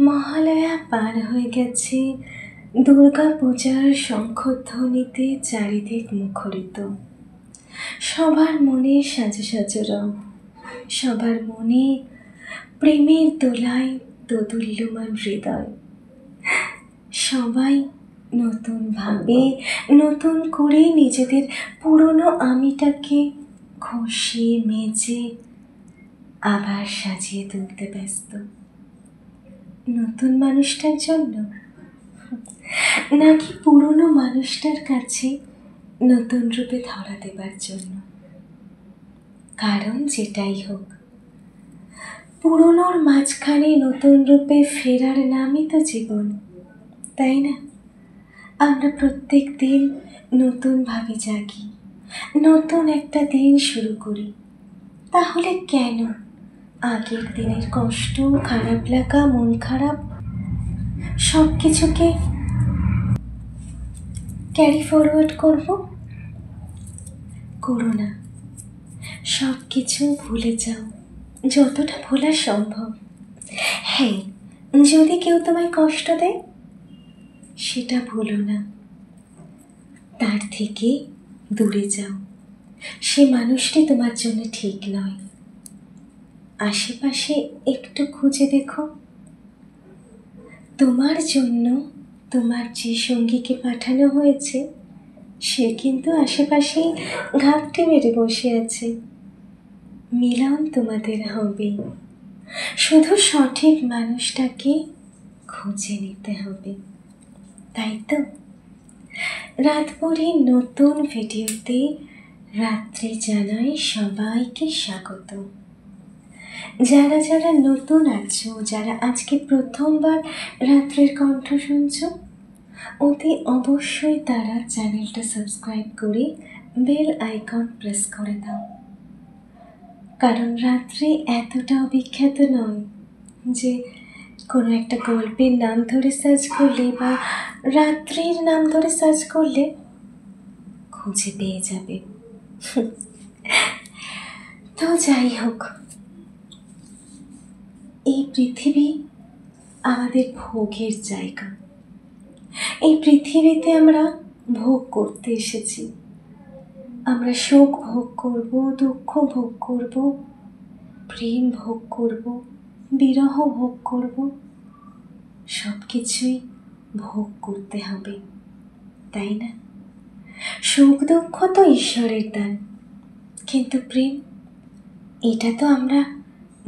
মহালয়া পার হয়ে গেছে, দুর্গা পূজার শঙ্খধ্বনিতে চারিদিক মুখরিত। সবার মনে সাজো সাজো রং, সবার মনে প্রেমের দোলায় দোদুল্যমান হৃদয়। সবাই নতুনভাবে নতুন করে নিজেদের পুরনো আমিটাকে ঘষে মেজে আবার সাজিয়ে তুলতে ব্যস্ত। নতুন মানুষটার জন্য, নাকি পুরনো মানুষটার কাছে নতুন রূপে ধরা দেবার জন্য? কারণ যেটাই হোক, পুরনোর মাঝখানে নতুন রূপে ফেরার নামই তো জীবন, তাই না? আমরা প্রত্যেক দিন নতুনভাবে জাগি, নতুন একটা দিন শুরু করি। তাহলে কেন আগের দিনের কষ্ট, খারাপ লাগা, মন খারাপ সব কিছুকে ক্যারি ফরওয়ার্ড করো না। সব কিছু ভুলে যাও, যতটা ভোলা সম্ভব। হ্যাঁ, যদি কেউ তোমায় কষ্ট দেয় সেটা ভুলো না, তার থেকে দূরে যাও। সে মানুষটি তোমার জন্য ঠিক নয়। আশেপাশে একটু খুঁজে দেখো, তোমার জন্য তোমার যে সঙ্গীকে পাঠানো হয়েছে সে কিন্তু আশেপাশেই ঘাপটি মেরে বসে আছে। মিলন তোমাদের হবে, শুধু সঠিক মানুষটাকে খুঁজে নিতে হবে, তাই তো? রাতভরি নতুন ভিডিওতে রাত্রি জানাই সবাইকে স্বাগত। যারা যারা নতুন আছো, যারা আজকে প্রথমবার রাত্রের কণ্ঠ শুনছো, অতি অবশ্যই তারা চ্যানেলটা সাবস্ক্রাইব করে বেল আইকন প্রেস করে দাও। কারণ রাত্রি এতটাও বিখ্যাত নয় যে কোনো একটা গল্পের নাম ধরে সার্চ করলে বা রাত্রির নাম ধরে সার্চ করলে খুঁজে পেয়ে যাবে। তো যাই হোক, এই পৃথিবী আমাদের ভোগের জায়গা। এই পৃথিবীতে আমরা ভোগ করতে এসেছি। আমরা শোক ভোগ করব, দুঃখ ভোগ করব, প্রেম ভোগ করব, বিরহ ভোগ করব, সব কিছুই ভোগ করতে হবে, তাই না? সুখ দুঃখ তো ঈশ্বরের দান, কিন্তু প্রেম, এটা তো আমরা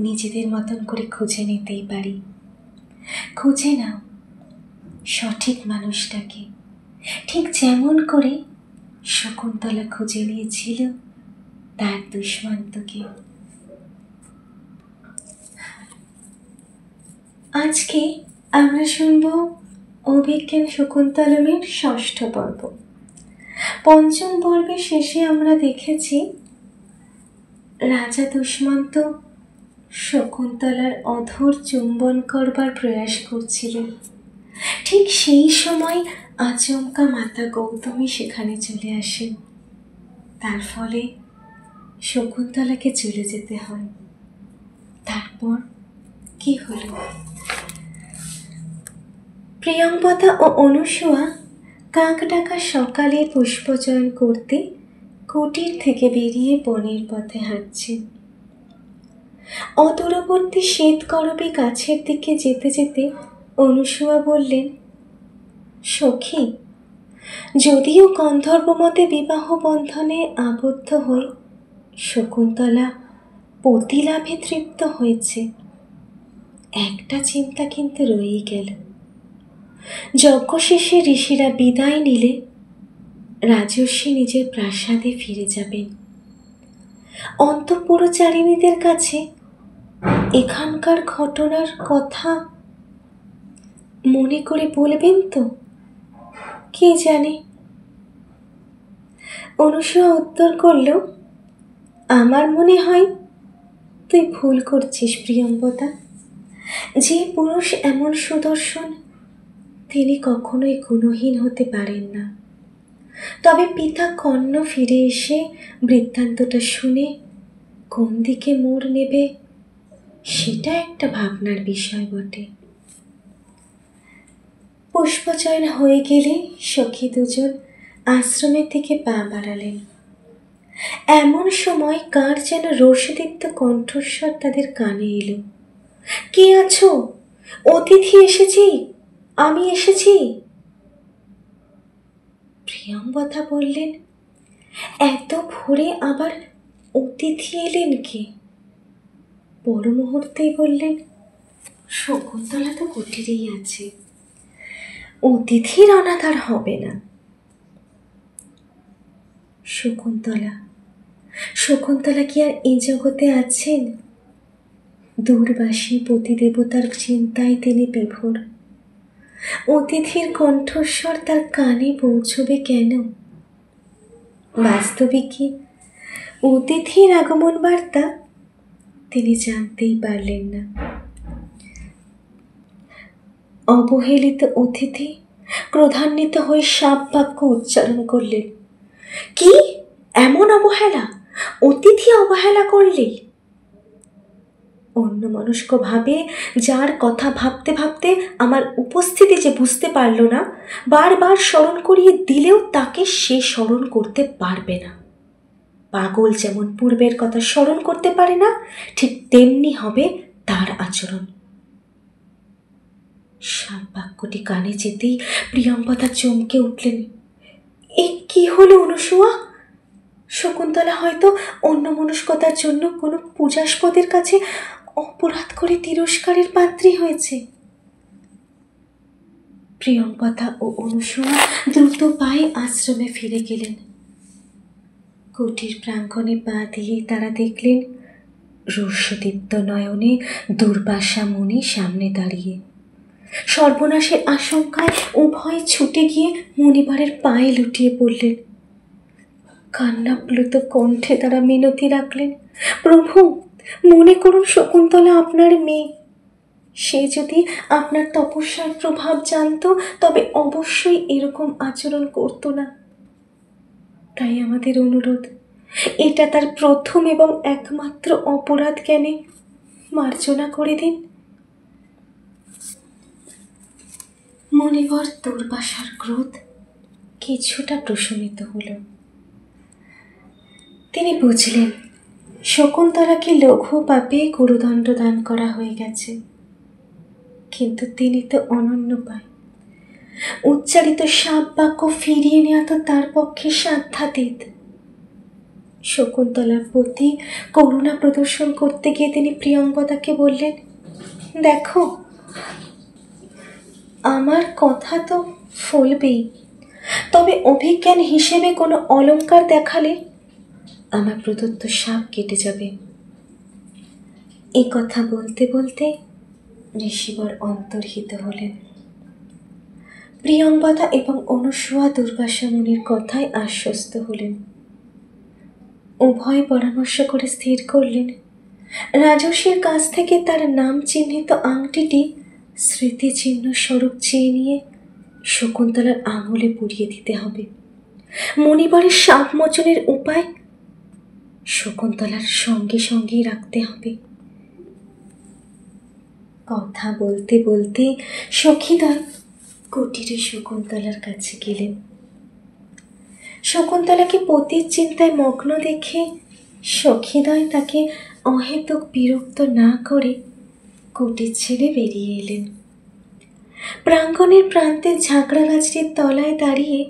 নিজেদের মতন করে খুঁজে নিতেই পারি। খুঁজে নাও সঠিক মানুষটাকে, ঠিক যেমন করে শকুন্তলা খুঁজে নিয়েছিল তার দুষ্মন্তকে। আজকে আমরা শুনব অভিজ্ঞান শকুন্তলমের ৬ষ্ঠ পর্ব। পঞ্চম পর্বের শেষে আমরা দেখেছি রাজা দুষ্মন্ত শকুন্তলার অধর চুম্বন করবার প্রয়াস করছিলেন। ঠিক সেই সময় আচমকা মাতা গৌতমী সেখানে চলে আসেন। তার ফলে শকুন্তলাকে চলে যেতে হয়। তারপর কি হলো? প্রিয়ংবদা ও অনুসূয়া কাক ডাকা সকালে পুষ্পচয়ন করতে কুটির থেকে বেরিয়ে বনের পথে হাঁটছেন। অদূরবর্তী শ্বেতকরবী গাছের দিকে যেতে যেতে অনুসূয়া বললেন, সখী, যদিও গন্ধর্বমতে বিবাহ বন্ধনে আবদ্ধ হয়ে শকুন্তলা পতিলাভে তৃপ্ত হয়েছে, একটা চিন্তা কিন্তু রয়েই গেল। যজ্ঞ শেষে ঋষিরা বিদায় নিলে রাজর্ষি নিজের প্রাসাদে ফিরে যাবেন। অন্তঃপুরচারিণীদের কাছে এখানকার ঘটনার কথা মনে করে বলবেন তো? কে জানে। অনুসূয়া উত্তর করল, আমার মনে হয় তুই ভুল করছিস প্রিয়ংবদা। যে পুরুষ এমন সুদর্শন তিনি কখনোই গুণহীন হতে পারেন না। তবে পিতা কর্ণ ফিরে এসে বৃত্তান্তটা শুনে কোন দিকে মোড় নেবে সেটা একটা ভাবনার বিষয় বটে। পুষ্পচয়ন হয়ে গেলে সখী দুজন আশ্রমের দিকে পা বাড়ালেন। এমন সময় কার যেন রোষদীপ্ত কণ্ঠস্বর তাদের কানে এলো। কে আছো? অতিথি এসেছি, আমি এসেছি। প্রিয়ঙ্বদা বললেন, এত ভোরে আবার অতিথি এলেন কে? পর মুহূর্তেই বললেন, শকুন্তলা তো কুটিরেই আছে, অতিথির অনাদার হবে না। শকুন্তলা কি আর এই জগতে আছেন? দূরবাসী পতিদেবতার চিন্তায় তিনি বিভোর। অতিথির কণ্ঠস্বর তার কানে পৌঁছবে কেন? বাস্তবিক কি অতিথির আগমন বার্তা তিনি জানতেই পারলেন না। অবহেলিত অতিথি ক্রোধান্বিত হয়ে সাপ বাক্য উচ্চারণ করলেন। কি এমন অবহেলা? অতিথি অবহেলা করলে? অন্যমনস্ক ভাবে যার কথা ভাবতে ভাবতে আমার উপস্থিতি যে বুঝতে পারল না, বারবার স্মরণ করিয়ে দিলেও তাকে সে স্মরণ করতে পারবে না। পাগল যেমন পূর্বের কথা স্মরণ করতে পারে না, ঠিক তেমনি হবে তার আচরণ। সাপ বাক্যটি কানে যেতেই প্রিয়ঙ্বদা চমকে উঠলেন। এ কি হলো অনুসুয়া? শকুন্তলা হয়তো অন্যমনস্কতার জন্য কোনো পূজাস্পদের কাছে অপরাধ করে তিরস্কারের পাত্রী হয়েছে। প্রিয়ঙ্বদা ও অনুসুয়া দ্রুত পায়ে আশ্রমে ফিরে গেলেন। কুটির প্রাঙ্গণে পা দিয়ে তারা দেখলেন রোষদীপ্ত নয়নে দুর্বাসা মুনি সামনে দাঁড়িয়ে। সর্বনাশের আশঙ্কায় উভয় ছুটে গিয়ে মুনিবারের পায়ে লুটিয়ে পড়লেন। কান্নাপ্লুত কণ্ঠে তারা মিনতি রাখলেন, প্রভু মনে করুন শকুন্তলা আপনার মেয়ে। সে যদি আপনার তপস্যার প্রভাব জানত তবে অবশ্যই এরকম আচরণ করত না। তাই আমাদের অনুরোধ, এটা তার প্রথম এবং একমাত্র অপরাধ জ্ঞানে মার্জনা করে দিন। মনিবর দুর্বাসার ক্রোধ কিছুটা প্রশমিত হল। তিনি বুঝলেন শকুন্তলাকে লঘু পাপে গুরুদণ্ড দান করা হয়ে গেছে, কিন্তু তিনি তো অনন্যোপায়। উচ্চারিত সাপ বাক্য ফিরিয়ে নেওয়া তো তার পক্ষে সাধ্যাতীত। শকুন্তলার প্রতি করুণা প্রদর্শন করতে গিয়ে তিনি প্রিয়ঙ্বদাকে বললেন, দেখো আমার কথা তো ফলবেই, তবে অভিজ্ঞান হিসেবে কোনো অলঙ্কার দেখালে আমার প্রদত্ত সাপ কেটে যাবে। এ কথা বলতে বলতে ঋষিবর অন্তর্হিত হলেন। প্রিয়ঙ্বদা এবং অনুসুয়া দুর্বাসা মুনির কথায় আশ্বস্ত হলেন। উভয় পরামর্শ করে স্থির করলেন রাজর্ষির কাছ থেকে তার নাম চিহ্নিত আংটিটি স্মৃতিচিহ্ন স্বরূপ চেয়ে নিয়ে শকুন্তলার আঙুলে পরিয়ে দিতে হবে। মনিবারের সাপ মোচনের উপায় শকুন্তলার সঙ্গে সঙ্গেই রাখতে হবে। কথা বলতে বলতে সখীদ্বয় কুটিরে শকুন্তলার কাছে গেলেন। শকুন্তলাকে পতির চিন্তায় মগ্ন দেখে সখীদ্বয় তাকে অহেতুক বিরক্ত না করে কুটির ছেড়ে বেরিয়ে এলেন। প্রাঙ্গণের প্রান্তে ঝাঁকড়া গাছটির তলায় দাঁড়িয়ে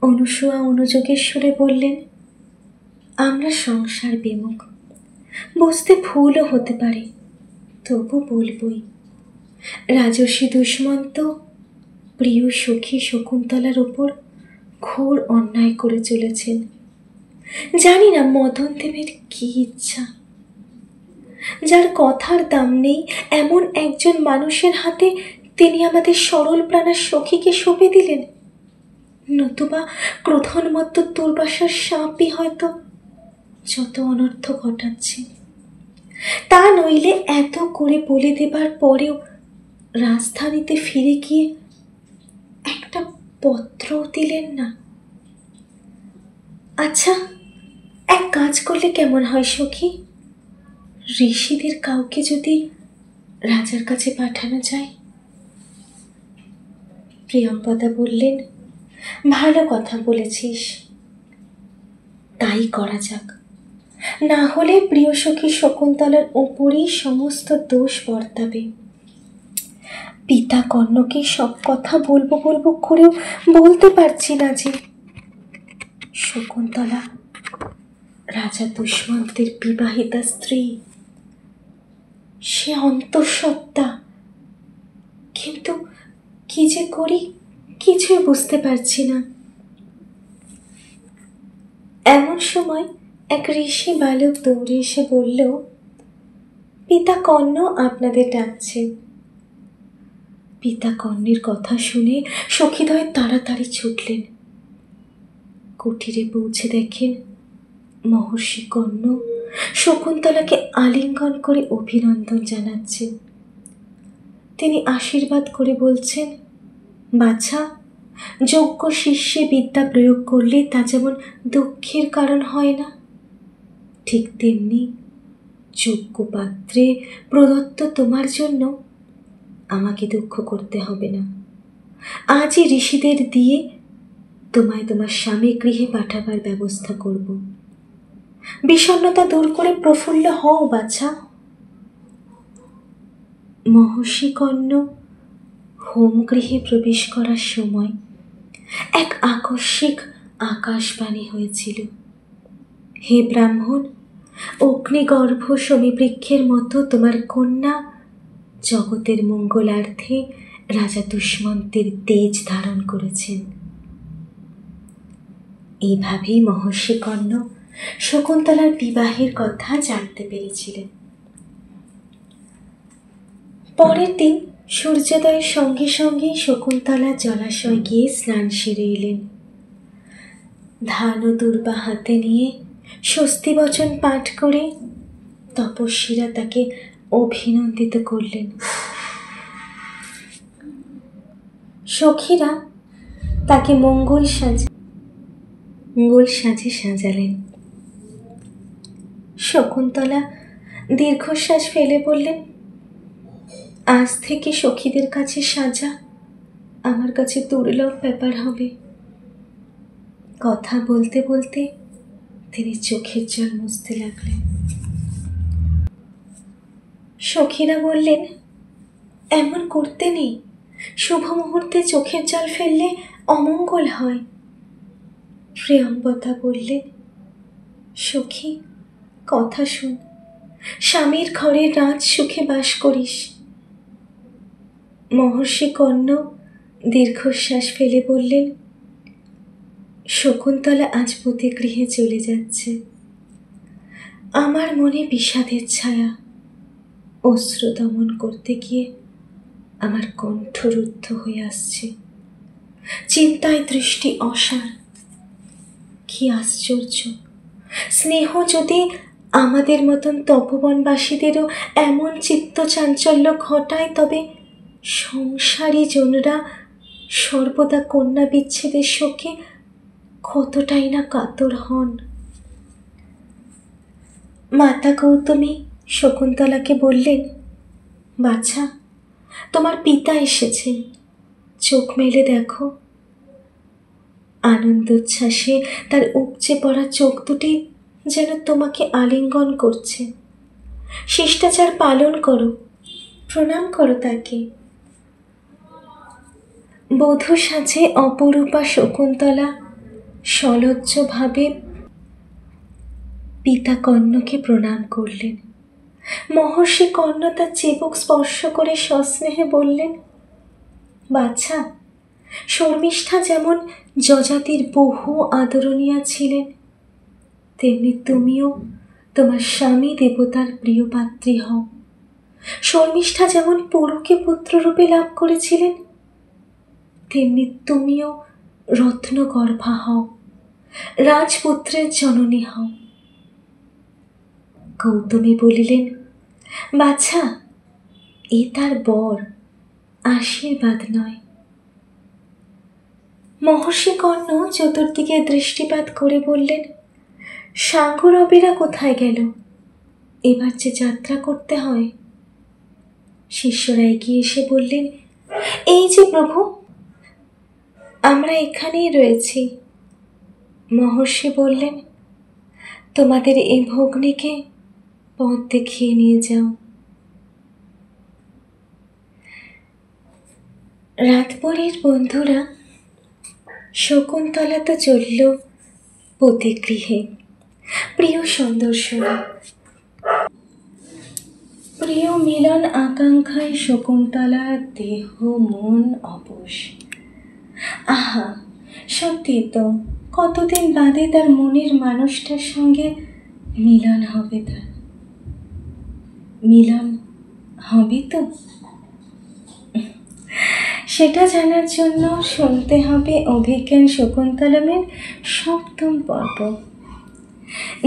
অনুসুয়া অনুযোগের সুরে বললেন, আমরা সংসার বিমুখ, বুঝতে ভুলও হতে পারে, তবু বলবই। রাজর্ষি দুষ্মন্ত প্রিয় সখী শকুন্তলার ওপর ঘোর অন্যায় করে চলেছেন। জানি না মদন দেবের কি ইচ্ছা। যার কথার দাম নেই এমন একজন মানুষের হাতে তিনি আমাদের সরল প্রাণা সখীকে সঁপে দিলেন। নতুবা ক্রোধনমত্ত দুর্বাসার সাপই হয়তো যত অনর্থ ঘটাচ্ছে। তা নইলে এত করে বলে দেবার পরেও রাজধানীতে ফিরে গিয়ে একটা পত্রও দিলেন না। আচ্ছা, এক কাজ করলে কেমন হয় সখী? ঋষিদের কাউকে যদি রাজার কাছে পাঠানো যায়। প্রিয়ম্বদা বললেন, ভালো কথা বলেছিস, তাই করা যাক। না হলে প্রিয় সখী শকুন্তলার ওপরই সমস্ত দোষ বর্তাবে। পিতা কর্ণকে সব কথা বলবো বলবো করেও বলতে পারছি না যে। শকুন্তলা রাজা দুষ্মন্তের বিবাহিতা স্ত্রী, সে অন্তঃসত্ত্বা, কিন্তু কি যে করি কিছুই বুঝতে পারছি না। এমন সময় এক ঋষি বালক দৌড়ে এসে বলল, পিতা কর্ণ আপনাদের ডাকছেন। পিতা কর্ণের কথা শুনে সখীদ্বয় তাড়াতাড়ি ছুটলেন। কুটিরে পৌঁছে দেখেন মহর্ষি কর্ণ শকুন্তলাকে আলিঙ্গন করে অভিনন্দন জানাচ্ছেন। তিনি আশীর্বাদ করে বলছেন, বাছা, যোগ্য শিষ্যে বিদ্যা প্রয়োগ করলে তা যেমন দুঃখের কারণ হয় না, ঠিক তেমনি যোগ্য পাত্রে প্রদত্ত তোমার জন্য আমাকে দুঃখ করতে হবে না। আজই ঋষিদের দিয়ে তোমায় তোমার স্বামী গৃহে পাঠাবার ব্যবস্থা করব। বিষণ্ণতা দূর করে প্রফুল্ল হও বাছা। মহর্ষি কর্ণ হোমগৃহে প্রবেশ করার সময় এক আকস্মিক আকাশবাণী হয়েছিল, হে ব্রাহ্মণ, অগ্নিগর্ভ শমীবৃক্ষের মতো তোমার কন্যা জগতের মঙ্গলার্থে রাজা দুষ্মন্তের তেজ ধারণ করেছেন। এইভাবেই মহর্ষি কর্ণ শকুন্তলার বিবাহের কথা জানতে পেরেছিলেন। পরের দিন সূর্যোদয়ের সঙ্গে সঙ্গে শকুন্তলা জলাশয় গিয়ে স্নান সেরে এলেন। ধান ও দূর্বা হাতে নিয়ে স্বস্তি বচন পাঠ করে তপস্বীরা তাকে অভিনন্দিত করলেন। সখীরা তাকে মঙ্গল সাজে সাজালেন। শকুন্তলা দীর্ঘশ্বাস ফেলে বললেন, আজ থেকে সখীদের কাছে সাজা আমার কাছে দুর্লভ ব্যাপার হবে। কথা বলতে বলতে তিনি চোখের জল মুছতে লাগলেন। সখীরা বললেন, এমন করতে নেই, শুভ মুহূর্তে চোখের জল ফেললে অমঙ্গল হয়। প্রিয়ম্বদা বললেন, সখী কথা শুন, স্বামীর ঘরে রাজ সুখে বাস করিস। মহর্ষি কর্ণ দীর্ঘশ্বাস ফেলে বললেন, শকুন্তলা আজ পতিগৃহে চলে যাচ্ছে। আমার মনে বিষাদের ছায়া, অশ্রু দমন করতে গিয়ে আমার কণ্ঠ রুদ্ধ হয়ে আসছে। চিন্তায় দৃষ্টি অসার। কি আশ্চর্য, স্নেহ যদি আমাদের মতন তপবনবাসীদেরও এমন চিত্ত চাঞ্চল্য ঘটায়, তবে সংসারী জনরা সর্বদা কন্যা বিচ্ছেদের শোকে কতটাই না কাতর হন। মাতা গৌতমী শকুন্তলাকে বললেন, বাছা, তোমার পিতা এসেছেন, চোখ মেলে দেখো। আনন্দোচ্ছ্বাসে তার উপচে পড়া চোখ দুটি যেন তোমাকে আলিঙ্গন করছে। শিষ্টাচার পালন করো, প্রণাম করো তাকে। বধূ সাজে অপরূপা শকুন্তলা সলজ্জভাবে পিতা কর্ণকে প্রণাম করলেন। মহর্ষি কর্ণ তার চিবুক স্পর্শ করে সস্নেহে বললেন, বাছা, শর্মিষ্ঠা যেমন যযাতির বহু আদরণীয়া ছিলেন, তেমনি তুমিও তোমার স্বামী দেবতার প্রিয় পাত্রী হও। শর্মিষ্ঠা যেমন পুরুকে পুত্ররূপে লাভ করেছিলেন, তেমনি তুমিও রত্নগর্ভা হও, রাজপুত্রের জননী হও। গৌতমী বলিলেন, বাছা, এ তার বর, আশীর্বাদ নয়। মহর্ষি কর্ণ চতুর্দিকে দৃষ্টিপাত করে বললেন, সাঙ্গরবেরা কোথায় গেল? এবার যে যাত্রা করতে হয়। শিষ্যরা এগিয়ে এসে বললেন, এই যে প্রভু, আমরা এখানেই রয়েছি। মহর্ষি বললেন, তোমাদের এই ভগ্নীকে পথ দেখিয়ে নিয়ে যাও। রাতপরীর বন্ধুরা শকুন্তলা তো চলল পতিগৃহে। প্রিয় সন্দর্শনা, প্রিয় মিলন আকাঙ্ক্ষায় শকুন্তলার দেহ মন অবশ। আহা, সত্যি তো, কতদিন বাদে তার মনের মানুষটার সঙ্গে মিলন হবে। তার মিলন হবে তো? সেটা জানার জন্য শুনতে হবে অভিজ্ঞান শকুন্তলমের 7ম পর্ব।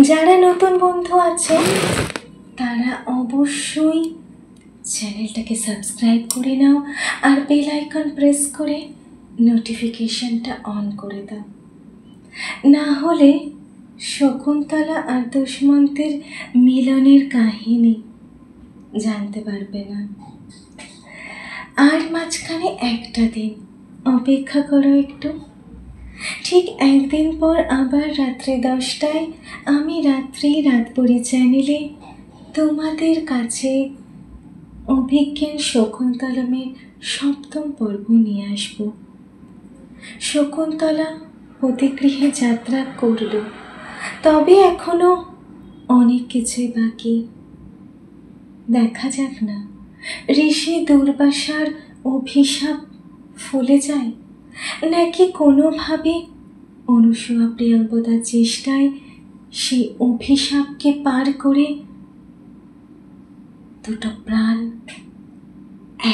যারা নতুন বন্ধু আছেন তারা অবশ্যই চ্যানেলটাকে সাবস্ক্রাইব করে নাও আর বেল আইকন প্রেস করে নোটিফিকেশনটা অন করে দাও। না হলে শকুন্তলা আর দুষ্মন্তের মিলনের কাহিনী জানতে পারবে না। আর মাঝখানে একটা দিন অপেক্ষা করো একটু। ঠিক একদিন পর আবার রাত্রি 10টায় আমি রাতপরী চ্যানেলে তোমাদের কাছে অভিজ্ঞান শকুন্তলমের 7ম পর্ব নিয়ে আসব। শকুন্তলা পতিগৃহে যাত্রা করল, তবে এখনো অনেক কিছুই বাকি। দেখা যাক না, ঋষি দুর্বাসার অভিশাপ ফলে যায় নাকি কোনোভাবে অনুসূয়া প্রিয়ঙ্বদার চেষ্টায় সেই অভিশাপকে পার করে দুটো প্রাণ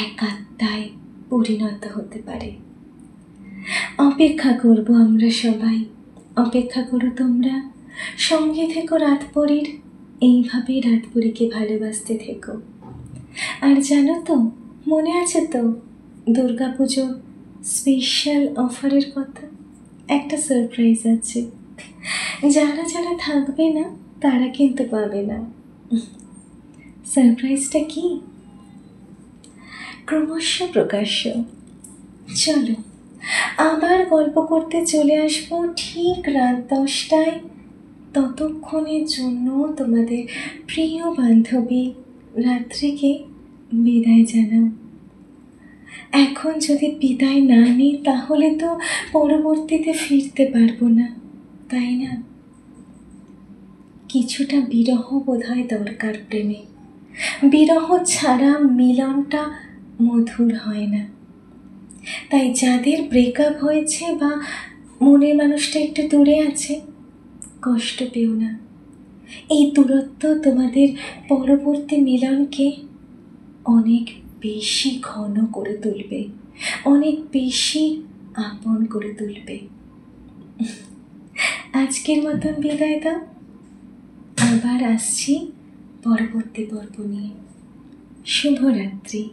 এক আত্মায় পরিণত হতে পারে। অপেক্ষা করব আমরা সবাই, অপেক্ষা করো তোমরা। সঙ্গে থেকো রাতপরীর, এইভাবেই রাতপরীকে ভালোবাসতে থেকো। আর জানো তো, মনে আছে তো দুর্গাপুজো স্পেশাল অফারের কথা? একটা সারপ্রাইজ আছে। যারা যারা থাকবে না তারা কিন্তু পাবে না। সারপ্রাইজটা কি? ক্রমশ প্রকাশ্য। চলো আবার গল্প করতে চলে আসবো ঠিক রাত 10টায়। ততক্ষণের জন্য তোমাদের প্রিয় বান্ধবী রাত্রিকে বিদায় জানাও। এখন যদি বিদায় না নিই তাহলে তো পরবর্তীতে ফিরতে পারবো না, তাই না? কিছুটা বিরহ বোধহয় দরকার প্রেমে। বিরহ ছাড়া মিলনটা মধুর হয় না। তাই যাদের ব্রেকআপ হয়েছে বা মনের মানুষটা একটু দূরে আছে, কষ্ট পেও না। এই দূরত্ব তোমাদের পরবর্তী মিলনকে অনেক বেশি ঘন করে তুলবে, অনেক বেশি আপন করে তুলবে। আজকের মতন বিদায় দাও, আবার আসছি পরবর্তী পর্ব নিয়ে। শুভরাত্রি।